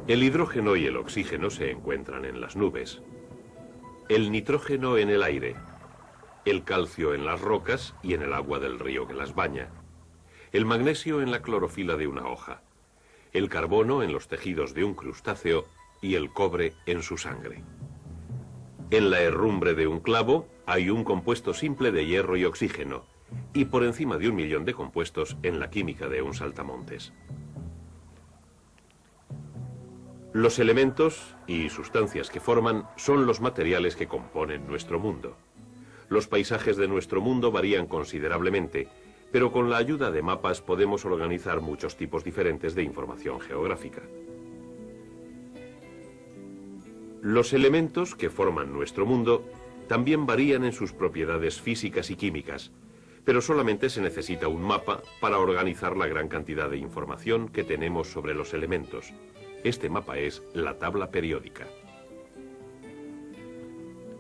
El hidrógeno y el oxígeno se encuentran en las nubes, el nitrógeno en el aire, el calcio en las rocas y en el agua del río que las baña, el magnesio en la clorofila de una hoja, el carbono en los tejidos de un crustáceo y el cobre en su sangre. En la herrumbre de un clavo hay un compuesto simple de hierro y oxígeno, y por encima de 1 millón de compuestos en la química de un saltamontes. Los elementos y sustancias que forman son los materiales que componen nuestro mundo. Los paisajes de nuestro mundo varían considerablemente, pero con la ayuda de mapas podemos organizar muchos tipos diferentes de información geográfica. Los elementos que forman nuestro mundo también varían en sus propiedades físicas y químicas, pero solamente se necesita un mapa para organizar la gran cantidad de información que tenemos sobre los elementos. Este mapa es la tabla periódica.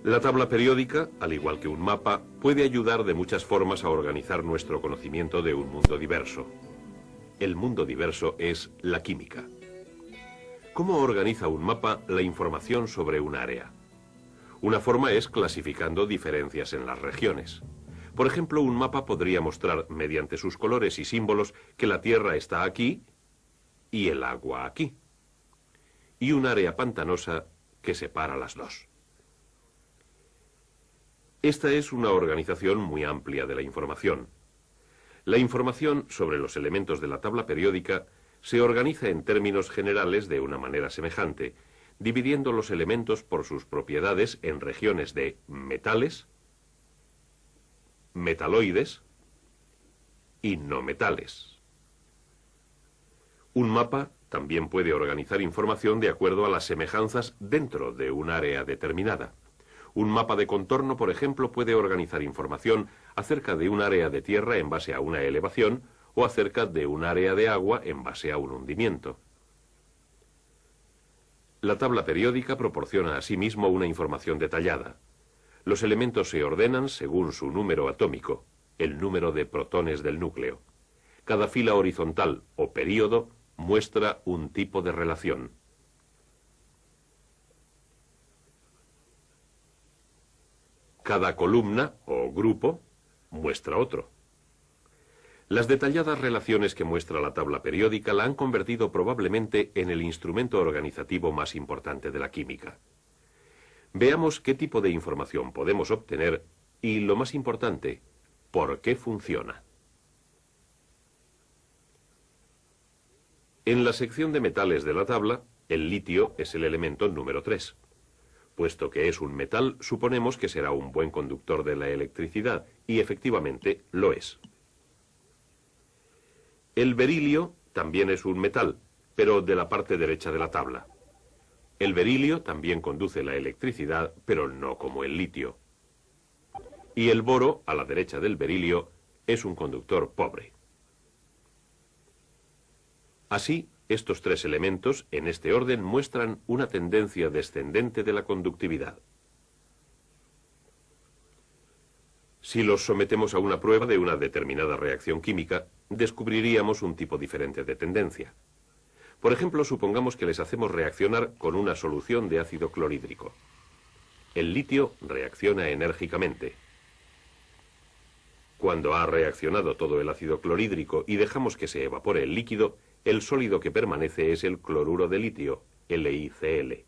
La tabla periódica, al igual que un mapa, puede ayudar de muchas formas a organizar nuestro conocimiento de un mundo diverso. El mundo diverso es la química. ¿Cómo organiza un mapa la información sobre un área? Una forma es clasificando diferencias en las regiones. Por ejemplo, un mapa podría mostrar, mediante sus colores y símbolos, que la tierra está aquí y el agua aquí, y un área pantanosa que separa las dos. Esta es una organización muy amplia de la información. La información sobre los elementos de la tabla periódica se organiza en términos generales de una manera semejante, dividiendo los elementos por sus propiedades en regiones de metales, metaloides y no metales. Un mapa también puede organizar información de acuerdo a las semejanzas dentro de un área determinada. Un mapa de contorno, por ejemplo, puede organizar información acerca de un área de tierra en base a una elevación o acerca de un área de agua en base a un hundimiento. La tabla periódica proporciona asimismo una información detallada. Los elementos se ordenan según su número atómico, el número de protones del núcleo. Cada fila horizontal o período muestra un tipo de relación. Cada columna o grupo muestra otro. Las detalladas relaciones que muestra la tabla periódica la han convertido probablemente en el instrumento organizativo más importante de la química. Veamos qué tipo de información podemos obtener y, lo más importante, por qué funciona. En la sección de metales de la tabla, el litio es el elemento número 3. Puesto que es un metal, suponemos que será un buen conductor de la electricidad, y efectivamente lo es. El berilio también es un metal, pero de la parte derecha de la tabla. El berilio también conduce la electricidad, pero no como el litio. Y el boro, a la derecha del berilio, es un conductor pobre. Así, estos tres elementos, en este orden, muestran una tendencia descendente de la conductividad. Si los sometemos a una prueba de una determinada reacción química, descubriríamos un tipo diferente de tendencia. Por ejemplo, supongamos que les hacemos reaccionar con una solución de ácido clorhídrico. El litio reacciona enérgicamente. Cuando ha reaccionado todo el ácido clorhídrico y dejamos que se evapore el líquido, el sólido que permanece es el cloruro de litio, LiCl.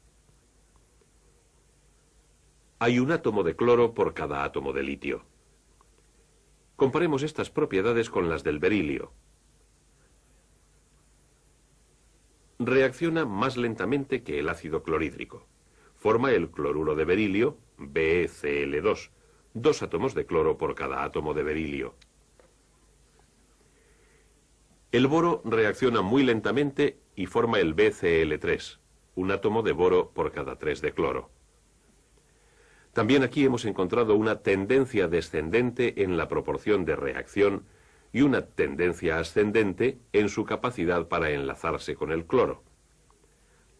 Hay un átomo de cloro por cada átomo de litio. Comparemos estas propiedades con las del berilio. Reacciona más lentamente que el ácido clorhídrico. Forma el cloruro de berilio, BeCl2, 2 átomos de cloro por cada átomo de berilio. El boro reacciona muy lentamente y forma el BCl3, un átomo de boro por cada 3 de cloro. También aquí hemos encontrado una tendencia descendente en la proporción de reacción y una tendencia ascendente en su capacidad para enlazarse con el cloro.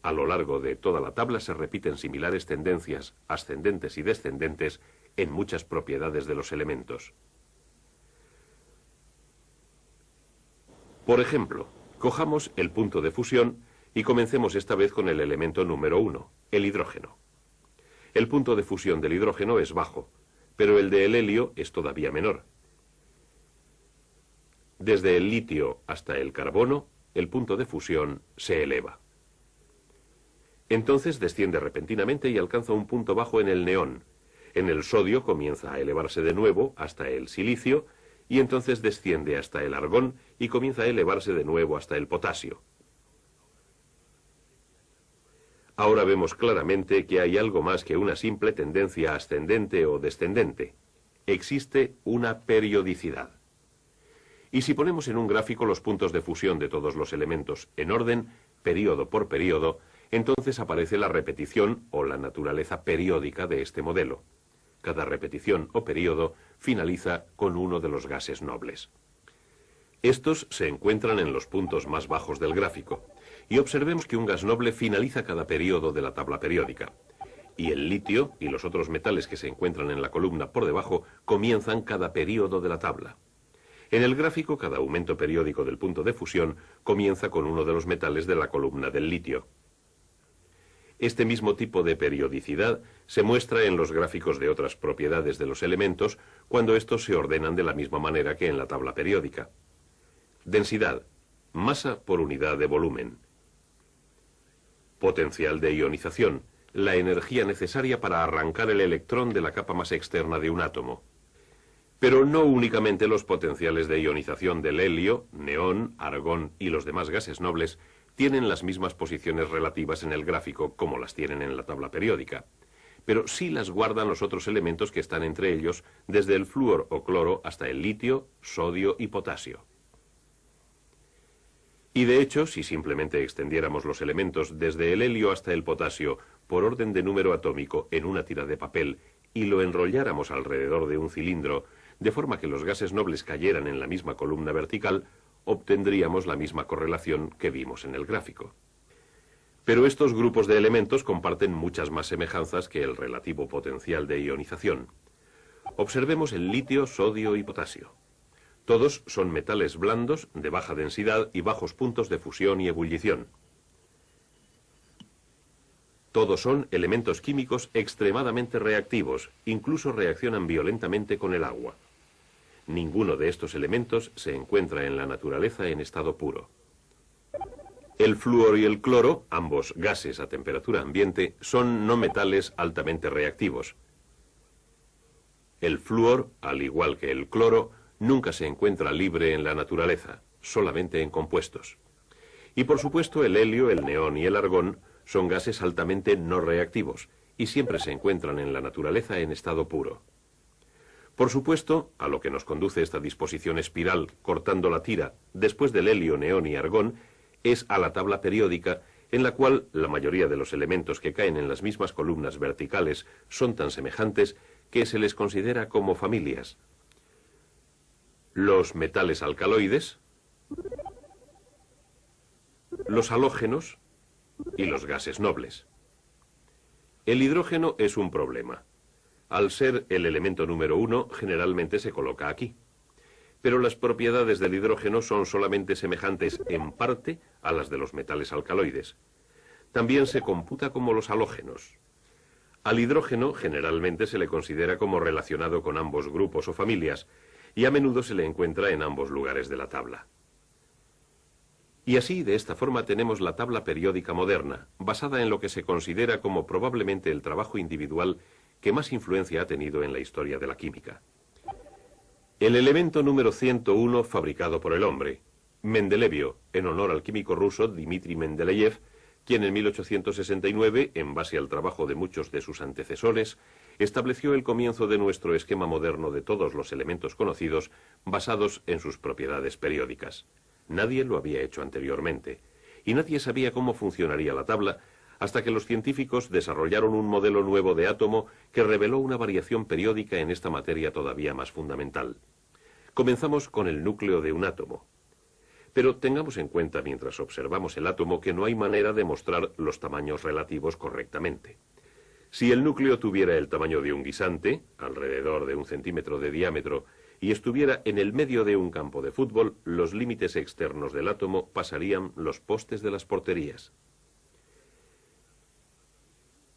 A lo largo de toda la tabla se repiten similares tendencias ascendentes y descendentes en muchas propiedades de los elementos. Por ejemplo, cojamos el punto de fusión Y comencemos esta vez con el elemento número 1, el hidrógeno. El punto de fusión del hidrógeno es bajo, pero el del helio es todavía menor. Desde el litio hasta el carbono, el punto de fusión se eleva. Entonces desciende repentinamente y alcanza un punto bajo en el neón. En el sodio comienza a elevarse de nuevo hasta el silicio y entonces desciende hasta el argón y comienza a elevarse de nuevo hasta el potasio. Ahora vemos claramente que hay algo más que una simple tendencia ascendente o descendente. Existe una periodicidad. Y si ponemos en un gráfico los puntos de fusión de todos los elementos en orden, período por período, entonces aparece la repetición o la naturaleza periódica de este modelo. Cada repetición o período finaliza con uno de los gases nobles. Estos se encuentran en los puntos más bajos del gráfico. Y observemos que un gas noble finaliza cada período de la tabla periódica. Y el litio y los otros metales que se encuentran en la columna por debajo comienzan cada período de la tabla. En el gráfico, cada aumento periódico del punto de fusión comienza con uno de los metales de la columna del litio. Este mismo tipo de periodicidad se muestra en los gráficos de otras propiedades de los elementos cuando estos se ordenan de la misma manera que en la tabla periódica. Densidad, masa por unidad de volumen. Potencial de ionización, la energía necesaria para arrancar el electrón de la capa más externa de un átomo. Pero no únicamente los potenciales de ionización del helio, neón, argón y los demás gases nobles tienen las mismas posiciones relativas en el gráfico como las tienen en la tabla periódica, pero sí las guardan los otros elementos que están entre ellos, desde el flúor o cloro hasta el litio, sodio y potasio. Y de hecho, si simplemente extendiéramos los elementos desde el helio hasta el potasio por orden de número atómico en una tira de papel y lo enrolláramos alrededor de un cilindro, de forma que los gases nobles cayeran en la misma columna vertical, obtendríamos la misma correlación que vimos en el gráfico. Pero estos grupos de elementos comparten muchas más semejanzas que el relativo potencial de ionización. Observemos el litio, sodio y potasio. Todos son metales blandos, de baja densidad y bajos puntos de fusión y ebullición. Todos son elementos químicos extremadamente reactivos, incluso reaccionan violentamente con el agua. Ninguno de estos elementos se encuentra en la naturaleza en estado puro. El flúor y el cloro, ambos gases a temperatura ambiente, son no metales altamente reactivos. El flúor, al igual que el cloro, nunca se encuentra libre en la naturaleza, solamente en compuestos. Y por supuesto el helio, el neón y el argón son gases altamente no reactivos y siempre se encuentran en la naturaleza en estado puro. Por supuesto, a lo que nos conduce esta disposición espiral cortando la tira después del helio, neón y argón es a la tabla periódica en la cual la mayoría de los elementos que caen en las mismas columnas verticales son tan semejantes que se les considera como familias. Los metales alcaloides, los halógenos y los gases nobles. El hidrógeno es un problema. Al ser el elemento número 1, generalmente se coloca aquí. Pero las propiedades del hidrógeno son solamente semejantes en parte a las de los metales alcaloides. También se computa como los halógenos. Al hidrógeno generalmente se le considera como relacionado con ambos grupos o familias, y a menudo se le encuentra en ambos lugares de la tabla. Y así, de esta forma, tenemos la tabla periódica moderna, basada en lo que se considera como probablemente el trabajo individual que más influencia ha tenido en la historia de la química. El elemento número 101 fabricado por el hombre, Mendelevio, en honor al químico ruso Dmitri Mendeleev, quien en 1869, en base al trabajo de muchos de sus antecesores, estableció el comienzo de nuestro esquema moderno de todos los elementos conocidos basados en sus propiedades periódicas. Nadie lo había hecho anteriormente, y nadie sabía cómo funcionaría la tabla hasta que los científicos desarrollaron un modelo nuevo de átomo que reveló una variación periódica en esta materia todavía más fundamental. Comenzamos con el núcleo de un átomo. Pero tengamos en cuenta mientras observamos el átomo que no hay manera de mostrar los tamaños relativos correctamente. Si el núcleo tuviera el tamaño de un guisante, alrededor de 1 centímetro de diámetro, y estuviera en el medio de un campo de fútbol, los límites externos del átomo pasarían los postes de las porterías.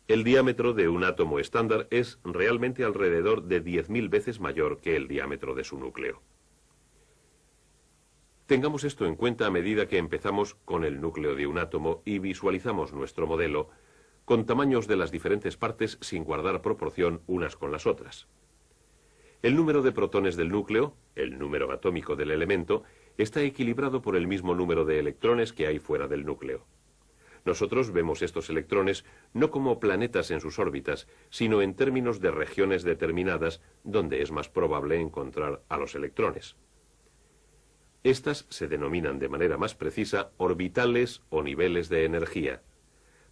El diámetro de un átomo estándar es realmente alrededor de 10.000 veces mayor que el diámetro de su núcleo. Tengamos esto en cuenta a medida que empezamos con el núcleo de un átomo y visualizamos nuestro modelo con tamaños de las diferentes partes sin guardar proporción unas con las otras. El número de protones del núcleo, el número atómico del elemento, está equilibrado por el mismo número de electrones que hay fuera del núcleo. Nosotros vemos estos electrones no como planetas en sus órbitas, sino en términos de regiones determinadas donde es más probable encontrar a los electrones. Estas se denominan de manera más precisa orbitales o niveles de energía.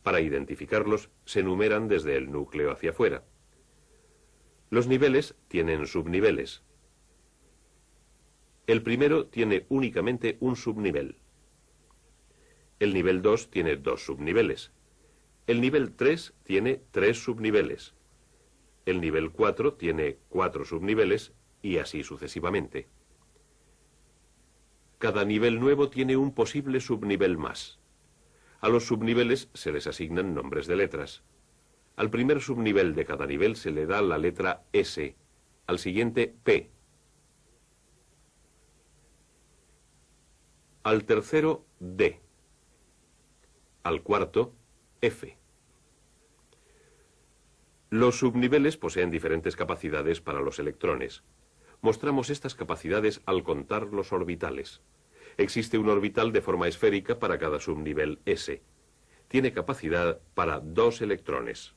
Para identificarlos, se numeran desde el núcleo hacia afuera. Los niveles tienen subniveles. El primero tiene únicamente un subnivel. El nivel 2 tiene 2 subniveles. El nivel 3 tiene 3 subniveles. El nivel 4 tiene 4 subniveles y así sucesivamente. Cada nivel nuevo tiene un posible subnivel más. A los subniveles se les asignan nombres de letras. Al primer subnivel de cada nivel se le da la letra S, al siguiente P, al tercero D, al cuarto F. Los subniveles poseen diferentes capacidades para los electrones. Mostramos estas capacidades al contar los orbitales. Existe un orbital de forma esférica para cada subnivel S. Tiene capacidad para 2 electrones.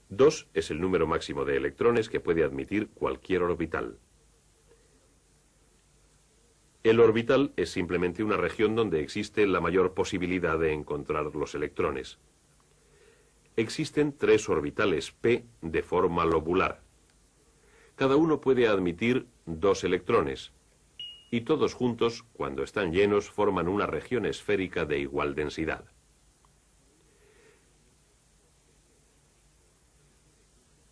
2 es el número máximo de electrones que puede admitir cualquier orbital. El orbital es simplemente una región donde existe la mayor posibilidad de encontrar los electrones. Existen 3 orbitales P de forma lobular. Cada uno puede admitir 2 electrones, y todos juntos, cuando están llenos, forman una región esférica de igual densidad.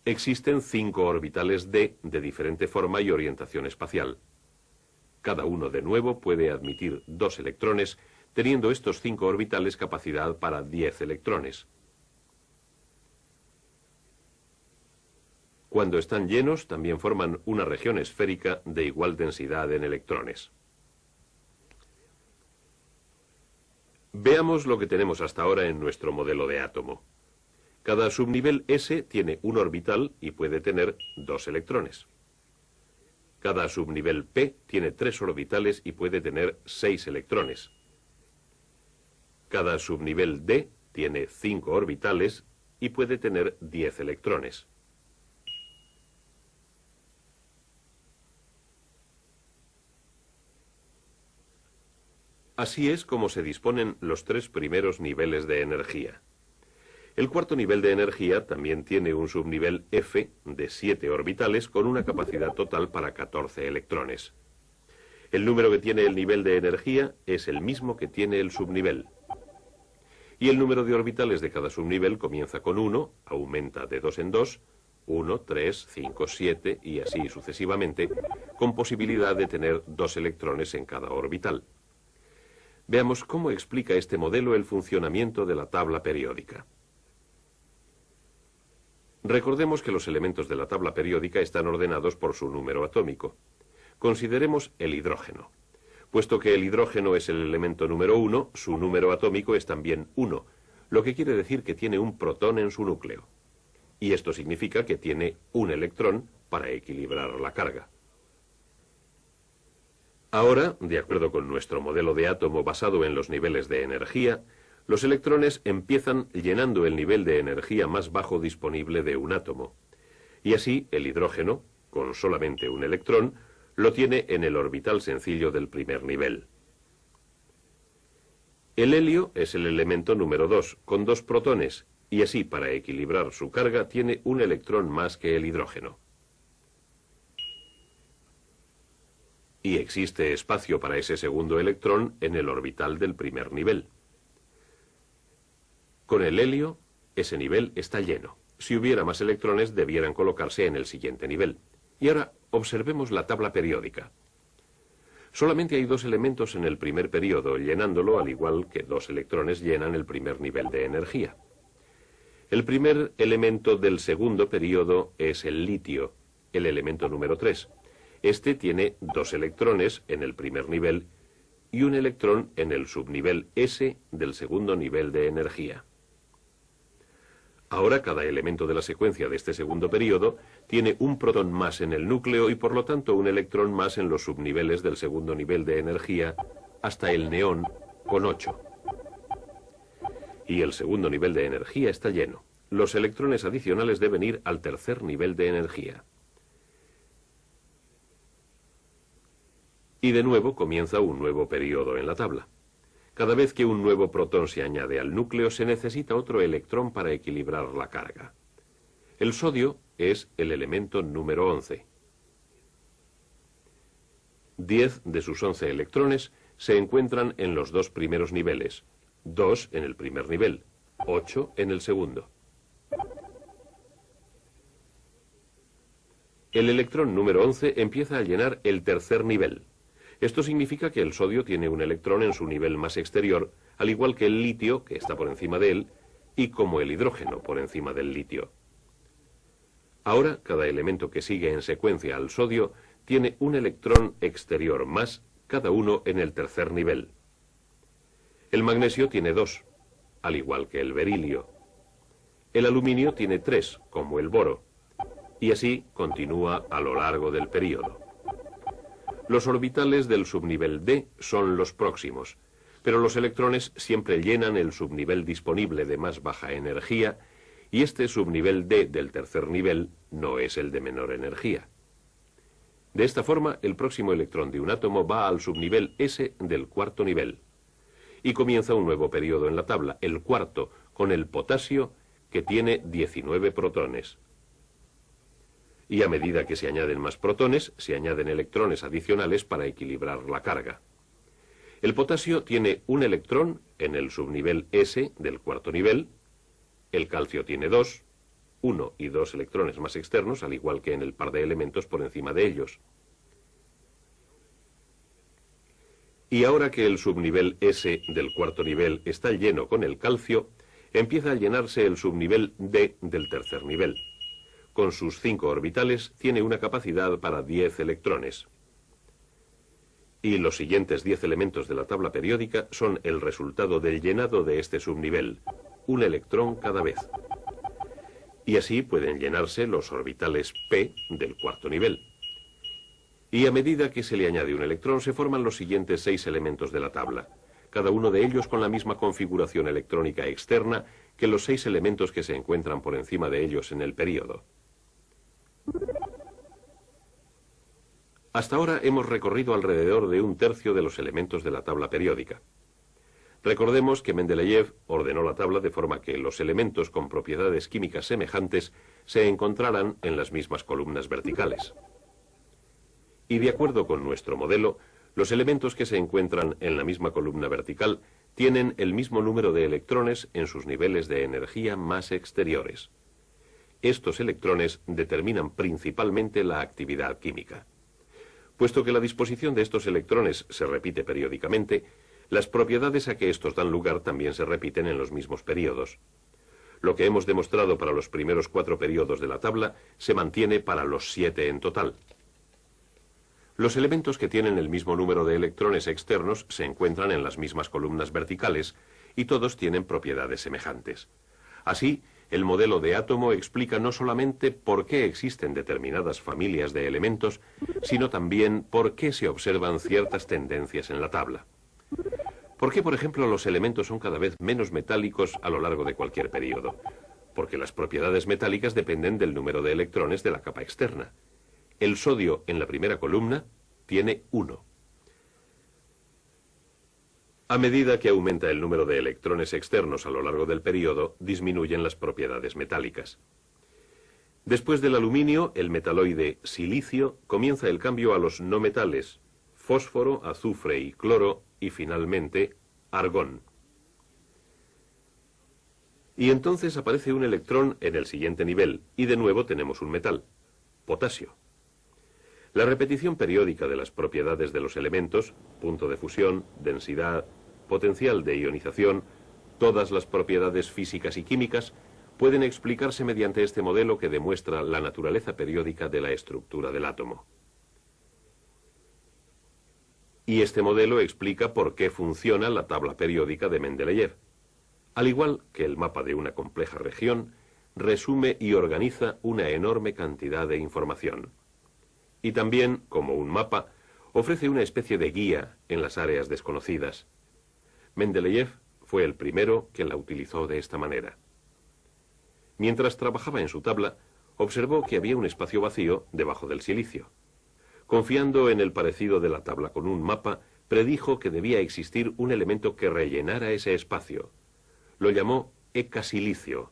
Existen 5 orbitales D de diferente forma y orientación espacial. Cada uno de nuevo puede admitir 2 electrones, teniendo estos 5 orbitales capacidad para 10 electrones. Cuando están llenos, también forman una región esférica de igual densidad en electrones. Veamos lo que tenemos hasta ahora en nuestro modelo de átomo. Cada subnivel S tiene un orbital y puede tener 2 electrones. Cada subnivel P tiene 3 orbitales y puede tener 6 electrones. Cada subnivel D tiene 5 orbitales y puede tener 10 electrones. Así es como se disponen los 3 primeros niveles de energía. El cuarto nivel de energía también tiene un subnivel F de 7 orbitales con una capacidad total para 14 electrones. El número que tiene el nivel de energía es el mismo que tiene el subnivel. Y el número de orbitales de cada subnivel comienza con 1, aumenta de 2 en 2, 1, 3, 5, 7 y así sucesivamente, con posibilidad de tener 2 electrones en cada orbital. Veamos cómo explica este modelo el funcionamiento de la tabla periódica. Recordemos que los elementos de la tabla periódica están ordenados por su número atómico. Consideremos el hidrógeno. Puesto que el hidrógeno es el elemento número 1, su número atómico es también 1, lo que quiere decir que tiene un protón en su núcleo. Y esto significa que tiene un electrón para equilibrar la carga. Ahora, de acuerdo con nuestro modelo de átomo basado en los niveles de energía, los electrones empiezan llenando el nivel de energía más bajo disponible de un átomo. Y así, el hidrógeno, con solamente un electrón, lo tiene en el orbital sencillo del primer nivel. El helio es el elemento número 2, con 2 protones, y así, para equilibrar su carga, tiene un electrón más que el hidrógeno. Y existe espacio para ese segundo electrón en el orbital del primer nivel. Con el helio, ese nivel está lleno. Si hubiera más electrones, debieran colocarse en el siguiente nivel. Y ahora observemos la tabla periódica. Solamente hay 2 elementos en el primer periodo, llenándolo al igual que 2 electrones llenan el primer nivel de energía. El primer elemento del segundo período es el litio, el elemento número 3. Este tiene 2 electrones en el primer nivel y un electrón en el subnivel S del segundo nivel de energía. Ahora cada elemento de la secuencia de este segundo período tiene un protón más en el núcleo y por lo tanto un electrón más en los subniveles del segundo nivel de energía hasta el neón con 8. Y el segundo nivel de energía está lleno. Los electrones adicionales deben ir al tercer nivel de energía. Y de nuevo comienza un nuevo periodo en la tabla. Cada vez que un nuevo protón se añade al núcleo, se necesita otro electrón para equilibrar la carga. El sodio es el elemento número 11. 10 de sus 11 electrones se encuentran en los 2 primeros niveles, 2 en el primer nivel, 8 en el segundo. El electrón número 11 empieza a llenar el tercer nivel. Esto significa que el sodio tiene un electrón en su nivel más exterior, al igual que el litio, que está por encima de él, y como el hidrógeno por encima del litio. Ahora, cada elemento que sigue en secuencia al sodio tiene un electrón exterior más, cada uno en el tercer nivel. El magnesio tiene 2, al igual que el berilio. El aluminio tiene 3, como el boro, y así continúa a lo largo del período. Los orbitales del subnivel D son los próximos, pero los electrones siempre llenan el subnivel disponible de más baja energía y este subnivel D del tercer nivel no es el de menor energía. De esta forma, el próximo electrón de un átomo va al subnivel S del cuarto nivel. Y comienza un nuevo periodo en la tabla, el cuarto, con el potasio, que tiene 19 protones. Y a medida que se añaden más protones, se añaden electrones adicionales para equilibrar la carga. El potasio tiene un electrón en el subnivel S del cuarto nivel, el calcio tiene 2, 1 y 2 electrones más externos, al igual que en el par de elementos por encima de ellos. Y ahora que el subnivel S del cuarto nivel está lleno con el calcio, empieza a llenarse el subnivel D del tercer nivel. Con sus 5 orbitales tiene una capacidad para 10 electrones. Y los siguientes 10 elementos de la tabla periódica son el resultado del llenado de este subnivel, un electrón cada vez. Y así pueden llenarse los orbitales P del cuarto nivel. Y a medida que se le añade un electrón se forman los siguientes 6 elementos de la tabla, cada uno de ellos con la misma configuración electrónica externa que los 6 elementos que se encuentran por encima de ellos en el período. Hasta ahora hemos recorrido alrededor de un tercio de los elementos de la tabla periódica. Recordemos que Mendeleev ordenó la tabla de forma que los elementos con propiedades químicas semejantes se encontraran en las mismas columnas verticales. Y de acuerdo con nuestro modelo, los elementos que se encuentran en la misma columna vertical tienen el mismo número de electrones en sus niveles de energía más exteriores. Estos electrones determinan principalmente la actividad química. Puesto que la disposición de estos electrones se repite periódicamente, las propiedades a que estos dan lugar también se repiten en los mismos períodos. Lo que hemos demostrado para los primeros 4 períodos de la tabla se mantiene para los 7 en total. Los elementos que tienen el mismo número de electrones externos se encuentran en las mismas columnas verticales y todos tienen propiedades semejantes. Así, el modelo de átomo explica no solamente por qué existen determinadas familias de elementos, sino también por qué se observan ciertas tendencias en la tabla. ¿Por qué, por ejemplo, los elementos son cada vez menos metálicos a lo largo de cualquier período? Porque las propiedades metálicas dependen del número de electrones de la capa externa. El sodio en la primera columna tiene 1. A medida que aumenta el número de electrones externos a lo largo del período, disminuyen las propiedades metálicas. Después del aluminio, el metaloide silicio, comienza el cambio a los no metales, fósforo, azufre y cloro, y finalmente, argón. Y entonces aparece un electrón en el siguiente nivel, y de nuevo tenemos un metal, potasio. La repetición periódica de las propiedades de los elementos, punto de fusión, densidad, potencial de ionización, todas las propiedades físicas y químicas, pueden explicarse mediante este modelo que demuestra la naturaleza periódica de la estructura del átomo. Y este modelo explica por qué funciona la tabla periódica de Mendeleev. Al igual que el mapa de una compleja región, resume y organiza una enorme cantidad de información. Y también, como un mapa, ofrece una especie de guía en las áreas desconocidas. Mendeleev fue el primero que la utilizó de esta manera. Mientras trabajaba en su tabla, observó que había un espacio vacío debajo del silicio. Confiando en el parecido de la tabla con un mapa, predijo que debía existir un elemento que rellenara ese espacio. Lo llamó ecasilicio.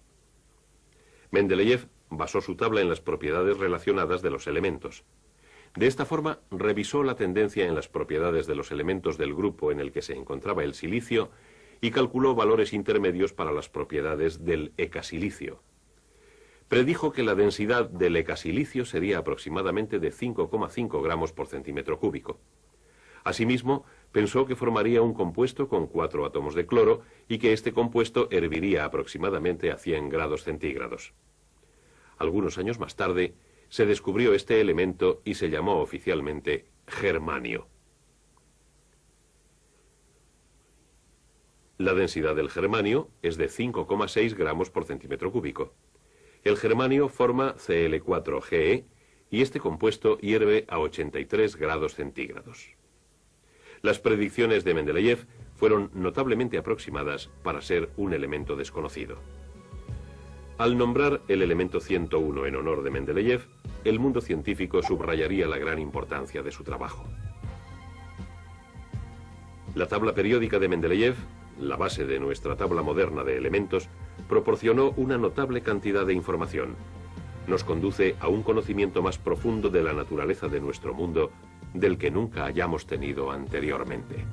Mendeleev basó su tabla en las propiedades relacionadas de los elementos. De esta forma, revisó la tendencia en las propiedades de los elementos del grupo en el que se encontraba el silicio y calculó valores intermedios para las propiedades del ecasilicio. Predijo que la densidad del ecasilicio sería aproximadamente de 5,5 gramos por centímetro cúbico. Asimismo, pensó que formaría un compuesto con 4 átomos de cloro y que este compuesto herviría aproximadamente a 100 grados centígrados. Algunos años más tarde, se descubrió este elemento y se llamó oficialmente germanio. La densidad del germanio es de 5,6 gramos por centímetro cúbico. El germanio forma Cl4Ge y este compuesto hierve a 83 grados centígrados. Las predicciones de Mendeleev fueron notablemente aproximadas para ser un elemento desconocido. Al nombrar el elemento 101 en honor de Mendeleev, el mundo científico subrayaría la gran importancia de su trabajo. La tabla periódica de Mendeleev, la base de nuestra tabla moderna de elementos, proporcionó una notable cantidad de información. Nos conduce a un conocimiento más profundo de la naturaleza de nuestro mundo del que nunca hayamos tenido anteriormente.